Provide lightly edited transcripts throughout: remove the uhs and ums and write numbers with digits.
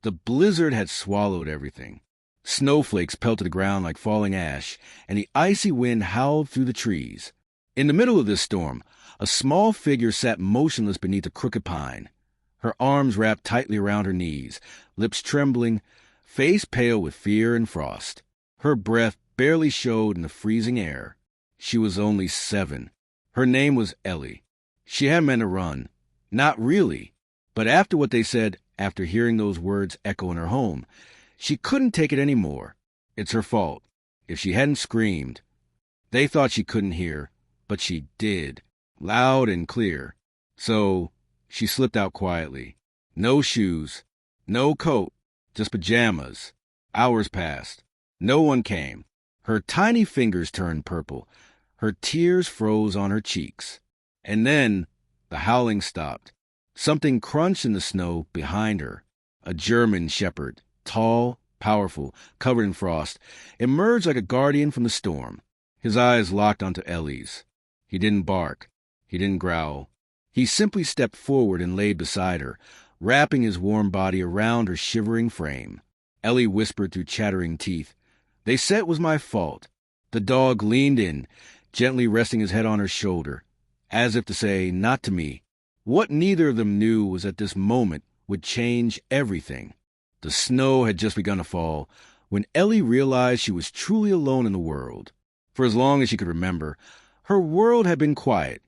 The blizzard had swallowed everything. Snowflakes pelted the ground like falling ash, and the icy wind howled through the trees. In the middle of this storm, a small figure sat motionless beneath a crooked pine, her arms wrapped tightly around her knees, lips trembling, face pale with fear and frost. Her breath barely showed in the freezing air. She was only 7. Her name was Ellie. She hadn't meant to run. Not really. But after what they said, after hearing those words echo in her home, she couldn't take it any more. It's her fault. If she hadn't screamed. They thought she couldn't hear, but she did, loud and clear. So she slipped out quietly. No shoes, no coat, just pajamas. Hours passed. No one came. Her tiny fingers turned purple. Her tears froze on her cheeks. And then the howling stopped. Something crunched in the snow behind her. A German shepherd, tall, powerful, covered in frost, emerged like a guardian from the storm. His eyes locked onto Ellie's. He didn't bark. He didn't growl. He simply stepped forward and laid beside her, wrapping his warm body around her shivering frame. Ellie whispered through chattering teeth, "They said it was my fault." The dog leaned in, gently resting his head on her shoulder, as if to say, "Not to me." What neither of them knew was that this moment would change everything. The snow had just begun to fall when Ellie realized she was truly alone in the world. For as long as she could remember, her world had been quiet.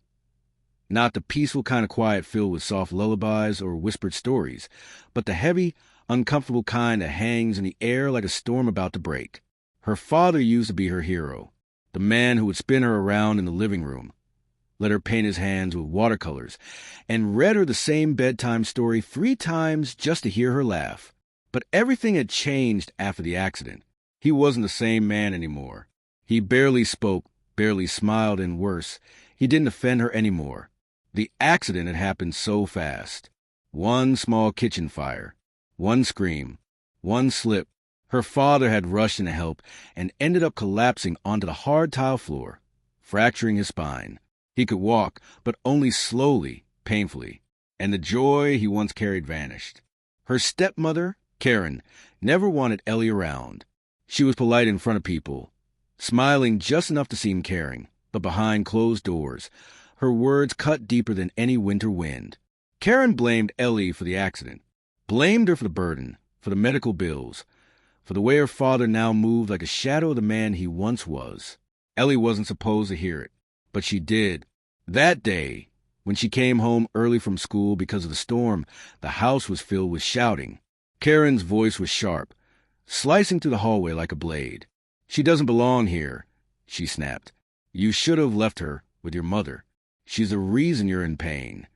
Not the peaceful kind of quiet filled with soft lullabies or whispered stories, but the heavy, uncomfortable kind that hangs in the air like a storm about to break. Her father used to be her hero, the man who would spin her around in the living room, let her paint his hands with watercolors, and read her the same bedtime story 3 times just to hear her laugh. But everything had changed after the accident. He wasn't the same man anymore. He barely spoke, barely smiled, and worse, he didn't offend her anymore. The accident had happened so fast. One small kitchen fire, one scream, one slip. Her father had rushed in to help and ended up collapsing onto the hard tile floor, fracturing his spine. He could walk, but only slowly, painfully, and the joy he once carried vanished. Her stepmother, Karen, never wanted Ellie around. She was polite in front of people, smiling just enough to seem caring, but behind closed doors, her words cut deeper than any winter wind. Karen blamed Ellie for the accident, blamed her for the burden, for the medical bills, for the way her father now moved like a shadow of the man he once was. Ellie wasn't supposed to hear it, but she did. That day, when she came home early from school because of the storm, the house was filled with shouting. Karen's voice was sharp, slicing through the hallway like a blade. "She doesn't belong here," she snapped. "You should have left her with your mother. She's the reason you're in pain."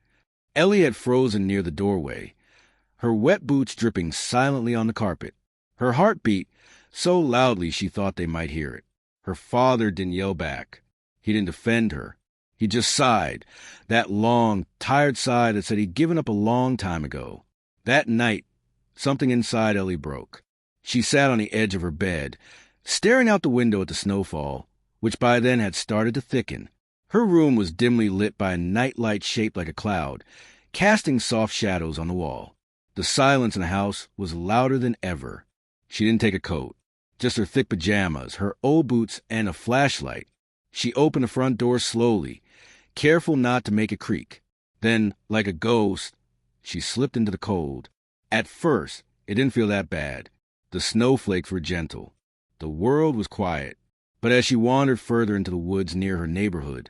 Ellie had frozen near the doorway, her wet boots dripping silently on the carpet. Her heart beat so loudly she thought they might hear it. Her father didn't yell back. He didn't defend her. He just sighed, that long, tired sigh that said he'd given up a long time ago. That night, something inside Ellie broke. She sat on the edge of her bed, staring out the window at the snowfall, which by then had started to thicken. Her room was dimly lit by a nightlight shaped like a cloud, casting soft shadows on the wall. The silence in the house was louder than ever. She didn't take a coat, just her thick pajamas, her old boots, and a flashlight. She opened the front door slowly, careful not to make it creak. Then, like a ghost, she slipped into the cold. At first, it didn't feel that bad. The snowflakes were gentle. The world was quiet. But as she wandered further into the woods near her neighborhood,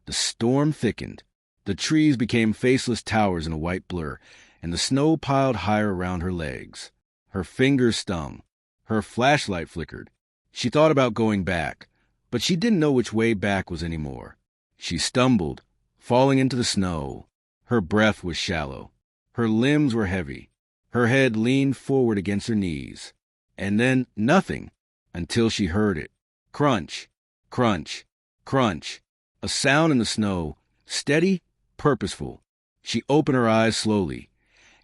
the storm thickened. The trees became faceless towers in a white blur, and the snow piled higher around her legs. Her fingers stung. Her flashlight flickered. She thought about going back, but she didn't know which way back was anymore. She stumbled, falling into the snow. Her breath was shallow. Her limbs were heavy. Her head leaned forward against her knees. And then nothing, until she heard it. Crunch, crunch, crunch. A sound in the snow, steady, purposeful. She opened her eyes slowly,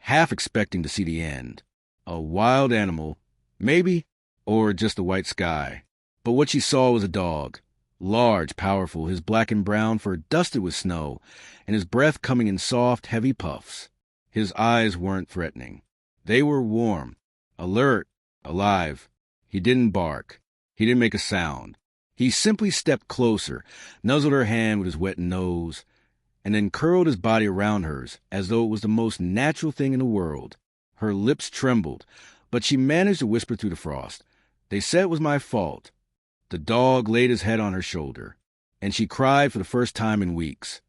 half expecting to see the end. A wild animal, maybe, or just the white sky. But what she saw was a dog, large, powerful, his black and brown fur dusted with snow, and his breath coming in soft, heavy puffs. His eyes weren't threatening. They were warm, Alert, alive. He didn't bark. He didn't make a sound. He simply stepped closer, nuzzled her hand with his wet nose, and then curled his body around hers as though it was the most natural thing in the world. Her lips trembled, but she managed to whisper through the frost, "They said it was my fault." The dog laid his head on her shoulder, and she cried for the first time in weeks.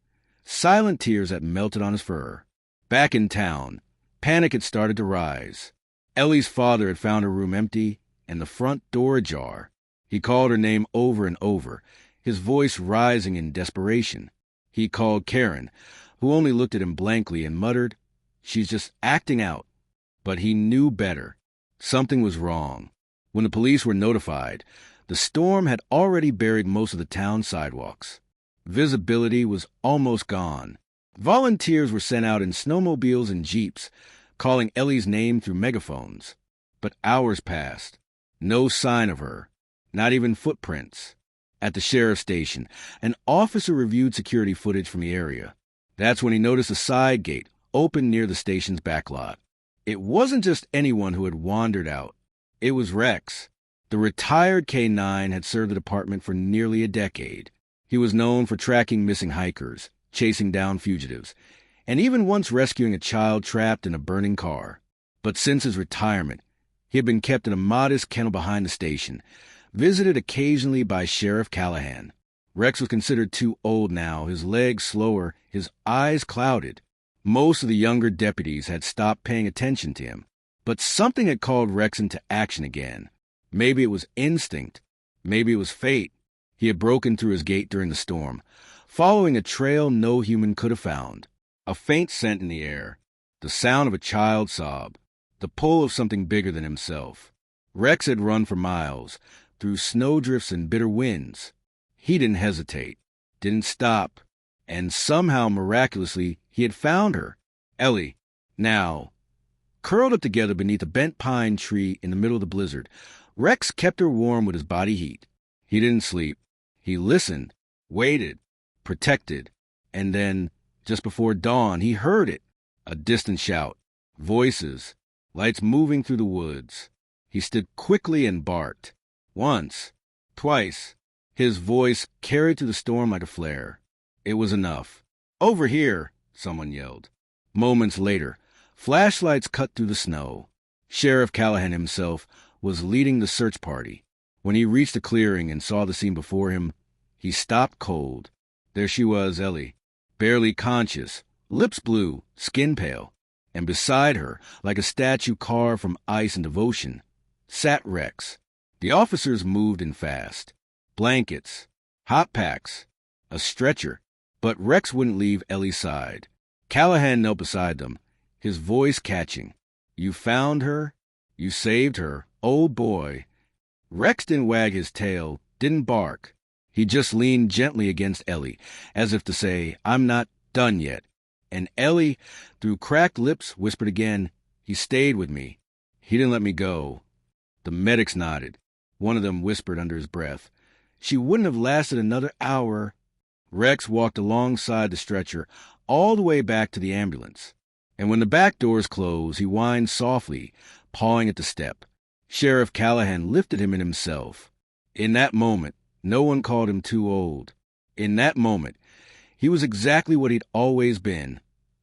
Silent tears that melted on his fur. Back in town, panic had started to rise. Ellie's father had found her room empty and the front door ajar. He called her name over and over, his voice rising in desperation. He called Karen, who only looked at him blankly and muttered, "She's just acting out." But he knew better. Something was wrong. When the police were notified, the storm had already buried most of the town sidewalks. Visibility was almost gone. Volunteers were sent out in snowmobiles and jeeps, calling Ellie's name through megaphones. But hours passed. No sign of her. Not even footprints. At the sheriff's station, an officer reviewed security footage from the area. That's when he noticed a side gate open near the station's backlot. It wasn't just anyone who had wandered out. It was Rex. The retired K-9 had served the department for nearly a decade. He was known for tracking missing hikers, chasing down fugitives, and even once rescuing a child trapped in a burning car. But since his retirement, he had been kept in a modest kennel behind the station, visited occasionally by Sheriff Callahan. Rex was considered too old now, his legs slower, his eyes clouded. Most of the younger deputies had stopped paying attention to him, but something had called Rex into action again. Maybe it was instinct. Maybe it was fate. He had broken through his gate during the storm, following a trail no human could have found. A faint scent in the air, the sound of a child sob, the pull of something bigger than himself. Rex had run for miles, through snowdrifts and bitter winds. He didn't hesitate, didn't stop, and somehow, miraculously, he had found her, Ellie. Now, curled up together beneath a bent pine tree in the middle of the blizzard, Rex kept her warm with his body heat. He didn't sleep. He listened, waited, protected, and then, just before dawn, he heard it. A distant shout, voices, lights moving through the woods. He stood quickly and barked. Once, twice, his voice carried through the storm like a flare. It was enough. "Over here," someone yelled. Moments later, flashlights cut through the snow. Sheriff Callahan himself was leading the search party. When he reached the clearing and saw the scene before him, he stopped cold. There she was, Ellie, barely conscious, lips blue, skin pale. And beside her, like a statue carved from ice and devotion, sat Rex. The officers moved in fast. Blankets, hot packs, a stretcher. But Rex wouldn't leave Ellie's side. Callahan knelt beside them, his voice catching. "You found her? You saved her, old boy." Rex didn't wag his tail, didn't bark. He just leaned gently against Ellie, as if to say, "I'm not done yet." And Ellie, through cracked lips, whispered again, "He stayed with me. He didn't let me go." The medics nodded. One of them whispered under his breath, "She wouldn't have lasted another hour." Rex walked alongside the stretcher all the way back to the ambulance. And when the back doors closed, he whined softly, pawing at the step. Sheriff Callahan lifted him in himself. In that moment, no one called him too old. In that moment, he was exactly what he'd always been,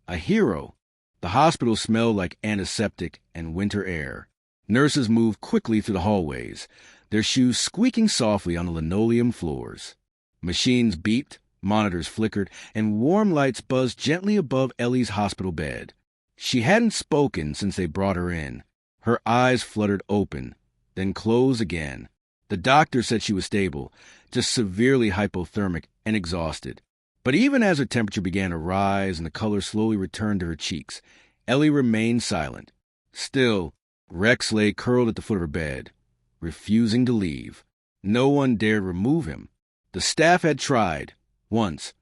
a hero. The hospital smelled like antiseptic and winter air. Nurses moved quickly through the hallways, their shoes squeaking softly on the linoleum floors. Machines beeped, monitors flickered, and warm lights buzzed gently above Ellie's hospital bed. She hadn't spoken since they brought her in. Her eyes fluttered open, then closed again. The doctor said she was stable, just severely hypothermic and exhausted. But even as her temperature began to rise and the color slowly returned to her cheeks, Ellie remained silent. Still, Rex lay curled at the foot of her bed, refusing to leave. No one dared remove him. The staff had tried, once,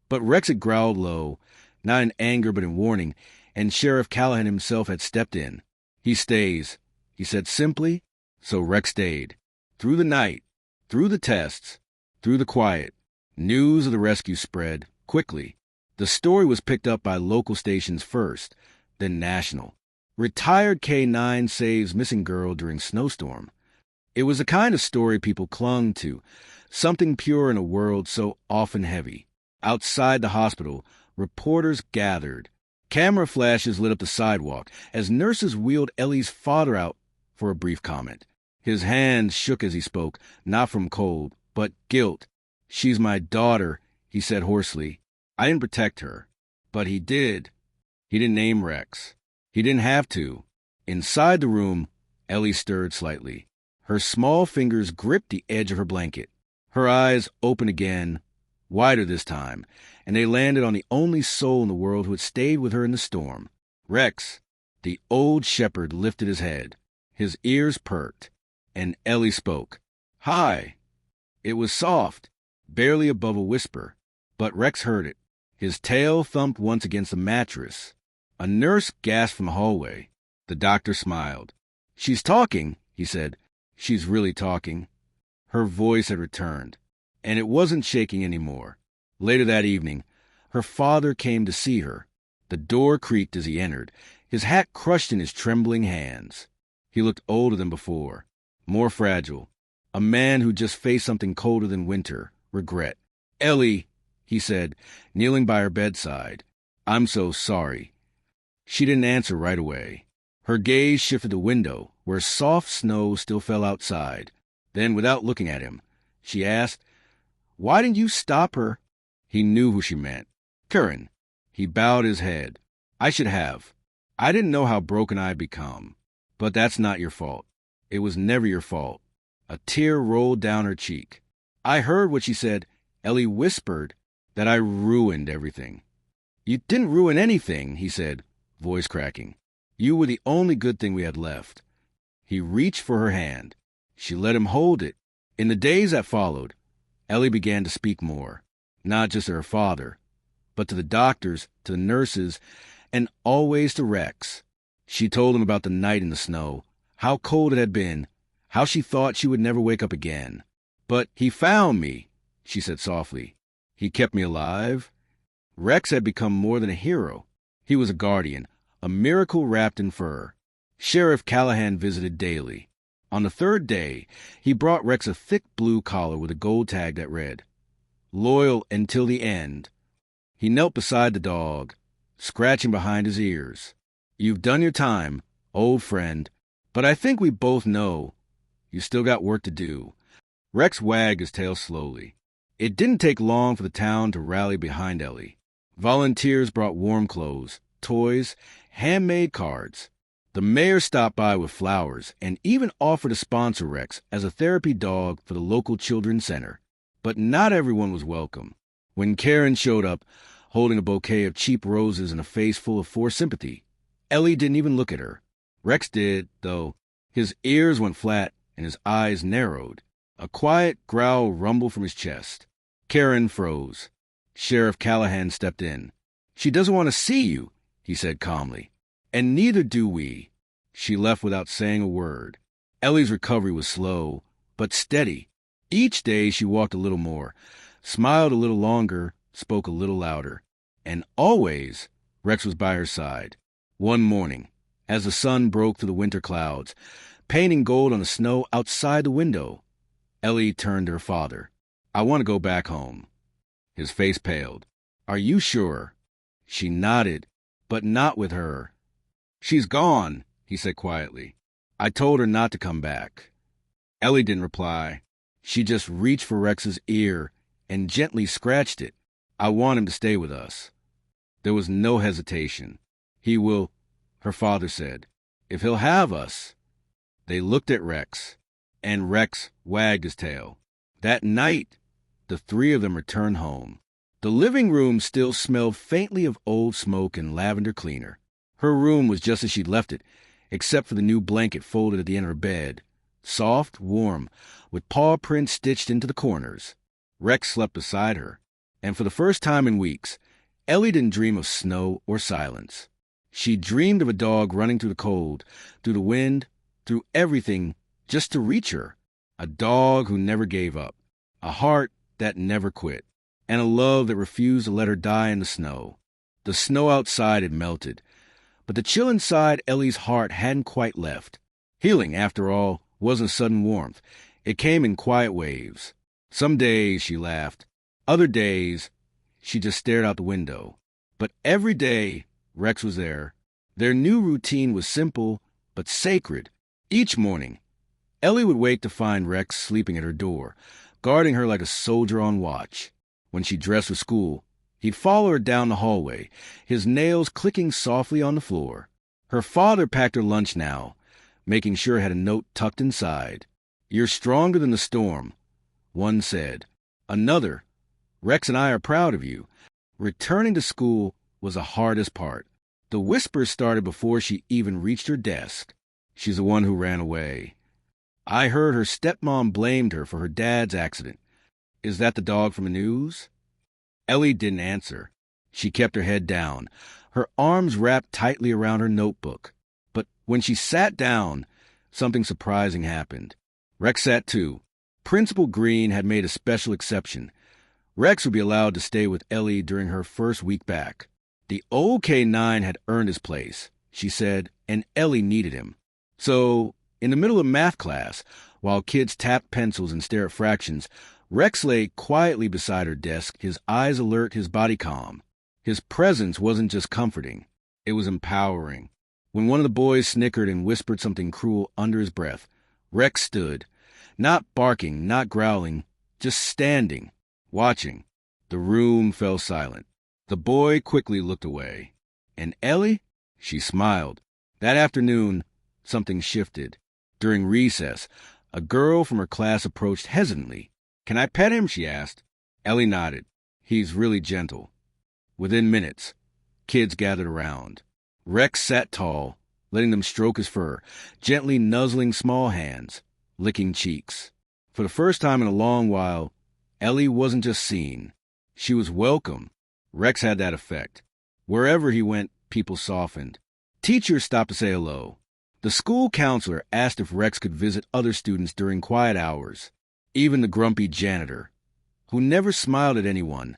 but Rex had growled low, not in anger but in warning, and Sheriff Callahan himself had stepped in. "He stays," he said simply, so Rex stayed. Through the night, through the tests, through the quiet, news of the rescue spread quickly. The story was picked up by local stations first, then national. Retired K-9 saves missing girl during snowstorm. It was the kind of story people clung to, something pure in a world so often heavy. Outside the hospital, reporters gathered. Camera flashes lit up the sidewalk as nurses wheeled Ellie's father out for a brief comment. His hand shook as he spoke, not from cold, but guilt. "She's my daughter," he said hoarsely. "I didn't protect her." But he did. He didn't name Rex. He didn't have to. Inside the room, Ellie stirred slightly. Her small fingers gripped the edge of her blanket. Her eyes opened again, wider this time, and they landed on the only soul in the world who had stayed with her in the storm. Rex, the old shepherd, lifted his head. His ears perked, and Ellie spoke. "Hi." It was soft, barely above a whisper, but Rex heard it. His tail thumped once against the mattress. A nurse gasped from the hallway. The doctor smiled. "She's talking," he said. "She's really talking." Her voice had returned, and it wasn't shaking anymore. Later that evening, her father came to see her. The door creaked as he entered, his hat crushed in his trembling hands. He looked older than before, more fragile, a man who just faced something colder than winter, regret. "Ellie," he said, kneeling by her bedside, "I'm so sorry." She didn't answer right away. Her gaze shifted to the window, where soft snow still fell outside. Then, without looking at him, she asked, "Why didn't you stop her?" He knew who she meant. "Curran." He bowed his head. "I should have. I didn't know how broken I'd become. But that's not your fault. It was never your fault." A tear rolled down her cheek. "I heard what she said." Ellie whispered that I ruined everything. "You didn't ruin anything," he said, voice cracking. "You were the only good thing we had left." He reached for her hand. She let him hold it. In the days that followed, Ellie began to speak more, not just to her father, but to the doctors, to the nurses, and always to Rex. She told him about the night in the snow, how cold it had been, how she thought she would never wake up again. "But he found me," she said softly. "He kept me alive." Rex had become more than a hero. He was a guardian, a miracle wrapped in fur. Sheriff Callahan visited daily. On the third day, he brought Rex a thick blue collar with a gold tag that read, "Loyal until the end." He knelt beside the dog, scratching behind his ears. "You've done your time, old friend, but I think we both know you still got work to do." Rex wagged his tail slowly. It didn't take long for the town to rally behind Ellie. Volunteers brought warm clothes, toys, handmade cards. The mayor stopped by with flowers and even offered to sponsor Rex as a therapy dog for the local children's center. But not everyone was welcome. When Karen showed up, holding a bouquet of cheap roses and a face full of forced sympathy, Ellie didn't even look at her. Rex did, though. His ears went flat and his eyes narrowed. A quiet growl rumbled from his chest. Karen froze. Sheriff Callahan stepped in. "She doesn't want to see you," he said calmly. "And neither do we." She left without saying a word. Ellie's recovery was slow, but steady. Each day she walked a little more, smiled a little longer, spoke a little louder. And always Rex was by her side. One morning, as the sun broke through the winter clouds, painting gold on the snow outside the window, Ellie turned to her father. "I want to go back home." His face paled. "Are you sure?" She nodded, but not with her. "She's gone," he said quietly. "I told her not to come back." Ellie didn't reply. She just reached for Rex's ear and gently scratched it. "I want him to stay with us." There was no hesitation. "He will," her father said, "if he'll have us." They looked at Rex, and Rex wagged his tail. That night, the three of them returned home. The living room still smelled faintly of old smoke and lavender cleaner. Her room was just as she'd left it, except for the new blanket folded at the end of her bed. Soft, warm, with paw prints stitched into the corners. Rex slept beside her, and for the first time in weeks, Ellie didn't dream of snow or silence. She dreamed of a dog running through the cold, through the wind, through everything, just to reach her. A dog who never gave up, a heart that never quit, and a love that refused to let her die in the snow. The snow outside had melted, But the chill inside Ellie's heart hadn't quite left. Healing, after all, wasn't sudden warmth. It came in quiet waves. Some days she laughed. Other days, she just stared out the window. But every day, Rex was there. Their new routine was simple, but sacred. Each morning, Ellie would wake to find Rex sleeping at her door, guarding her like a soldier on watch. When she dressed for school, he'd follow her down the hallway, his nails clicking softly on the floor. Her father packed her lunch now, making sure it had a note tucked inside. "You're stronger than the storm," one said. Another, "Rex and I are proud of you." Returning to school was the hardest part. The whispers started before she even reached her desk. "She's the one who ran away. I heard her stepmom blamed her for her dad's accident. Is that the dog from the news?" Ellie didn't answer. She kept her head down, her arms wrapped tightly around her notebook. But when she sat down, something surprising happened. Rex sat too. Principal Green had made a special exception. Rex would be allowed to stay with Ellie during her first week back. The old K9 had earned his place, she said, and Ellie needed him. So, in the middle of math class, while kids tapped pencils and stared at fractions, Rex lay quietly beside her desk, his eyes alert, his body calm. His presence wasn't just comforting, it was empowering. When one of the boys snickered and whispered something cruel under his breath, Rex stood, not barking, not growling, just standing, watching. The room fell silent. The boy quickly looked away. "And Ellie?" She smiled. That afternoon, something shifted. During recess, a girl from her class approached hesitantly. "Can I pet him?" she asked. Ellie nodded. "He's really gentle." Within minutes, kids gathered around. Rex sat tall, letting them stroke his fur, gently nuzzling small hands, licking cheeks. For the first time in a long while, Ellie wasn't just seen. She was welcome. Rex had that effect. Wherever he went, people softened. Teachers stopped to say hello. The school counselor asked if Rex could visit other students during quiet hours. Even the grumpy janitor, who never smiled at anyone,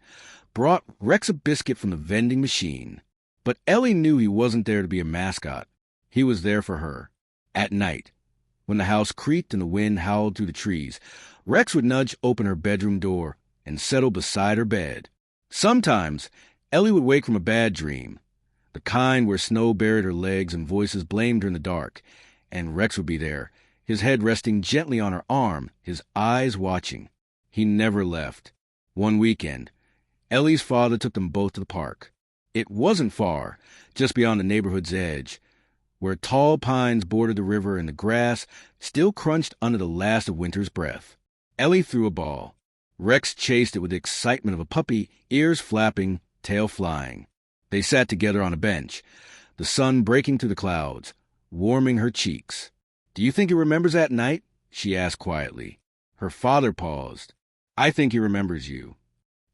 brought Rex a biscuit from the vending machine. But Ellie knew he wasn't there to be a mascot. He was there for her. At night, when the house creaked and the wind howled through the trees, Rex would nudge open her bedroom door and settle beside her bed. Sometimes, Ellie would wake from a bad dream, the kind where snow buried her legs and voices blamed her in the dark, and Rex would be there, his head resting gently on her arm, his eyes watching. He never left. One weekend, Ellie's father took them both to the park. It wasn't far, just beyond the neighborhood's edge, where tall pines bordered the river and the grass still crunched under the last of winter's breath. Ellie threw a ball. Rex chased it with the excitement of a puppy, ears flapping, tail flying. They sat together on a bench, the sun breaking through the clouds, warming her cheeks. "Do you think he remembers that night?" she asked quietly. Her father paused. "I think he remembers you."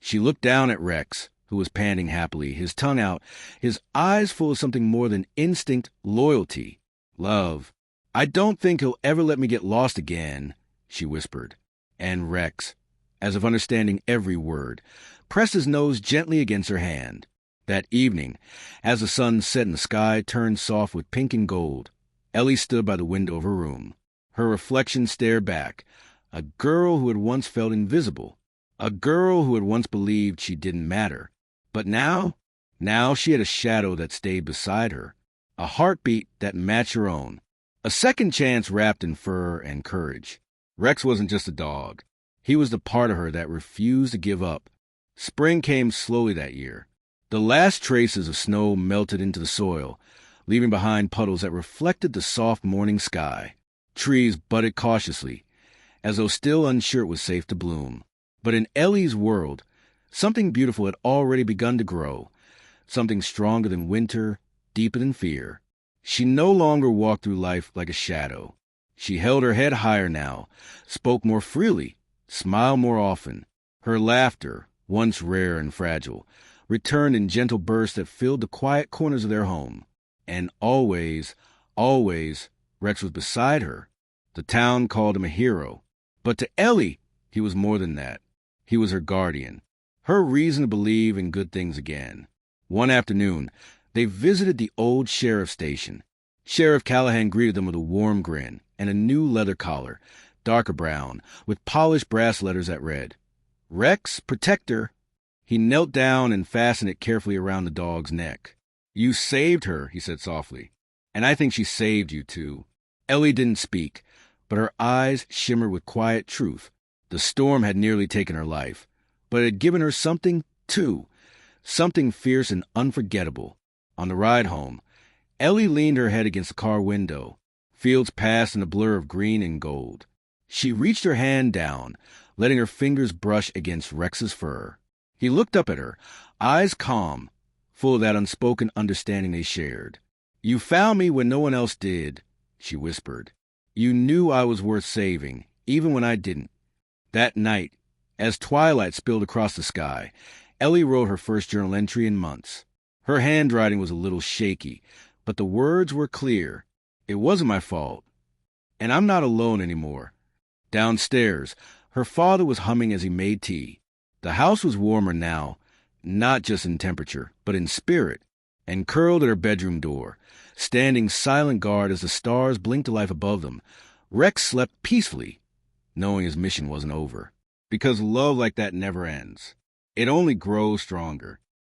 She looked down at Rex, who was panting happily, his tongue out, his eyes full of something more than instinct, loyalty, love. "I don't think he'll ever let me get lost again," she whispered. And Rex, as if understanding every word, pressed his nose gently against her hand. That evening, as the sun set and the sky turned soft with pink and gold, Ellie stood by the window of her room. Her reflection stared back, a girl who had once felt invisible, a girl who had once believed she didn't matter. But now she had a shadow that stayed beside her, a heartbeat that matched her own, a second chance wrapped in fur and courage. Rex wasn't just a dog. He was the part of her that refused to give up. Spring came slowly that year. The last traces of snow melted into the soil, leaving behind puddles that reflected the soft morning sky. Trees budded cautiously, as though still unsure it was safe to bloom. But in Ellie's world, something beautiful had already begun to grow, something stronger than winter, deeper than fear. She no longer walked through life like a shadow. She held her head higher now, spoke more freely, smiled more often. Her laughter, once rare and fragile, returned in gentle bursts that filled the quiet corners of their home. And always, always, Rex was beside her. The town called him a hero. But to Ellie, he was more than that. He was her guardian, her reason to believe in good things again. One afternoon, They visited the old sheriff's station. Sheriff Callahan greeted them with a warm grin and a new leather collar, darker brown, with polished brass letters that read, "Rex, Protector." He knelt down and fastened it carefully around the dog's neck. "You saved her," he said softly. "And I think she saved you, too." Ellie didn't speak, but her eyes shimmered with quiet truth. The storm had nearly taken her life, but it had given her something, too, something fierce and unforgettable. On the ride home, Ellie leaned her head against the car window. Fields passed in a blur of green and gold. She reached her hand down, letting her fingers brush against Rex's fur. He looked up at her, eyes calm, full of that unspoken understanding they shared. "You found me when no one else did," she whispered. "You knew I was worth saving, even when I didn't." That night, as twilight spilled across the sky, Ellie wrote her first journal entry in months. Her handwriting was a little shaky, but the words were clear. "It wasn't my fault. And I'm not alone anymore." Downstairs, her father was humming as he made tea. The house was warmer now, not just in temperature, but in spirit, and curled at her bedroom door, standing silent guard as the stars blinked to life above them, Rex slept peacefully, knowing his mission wasn't over. Because love like that never ends. It only grows stronger.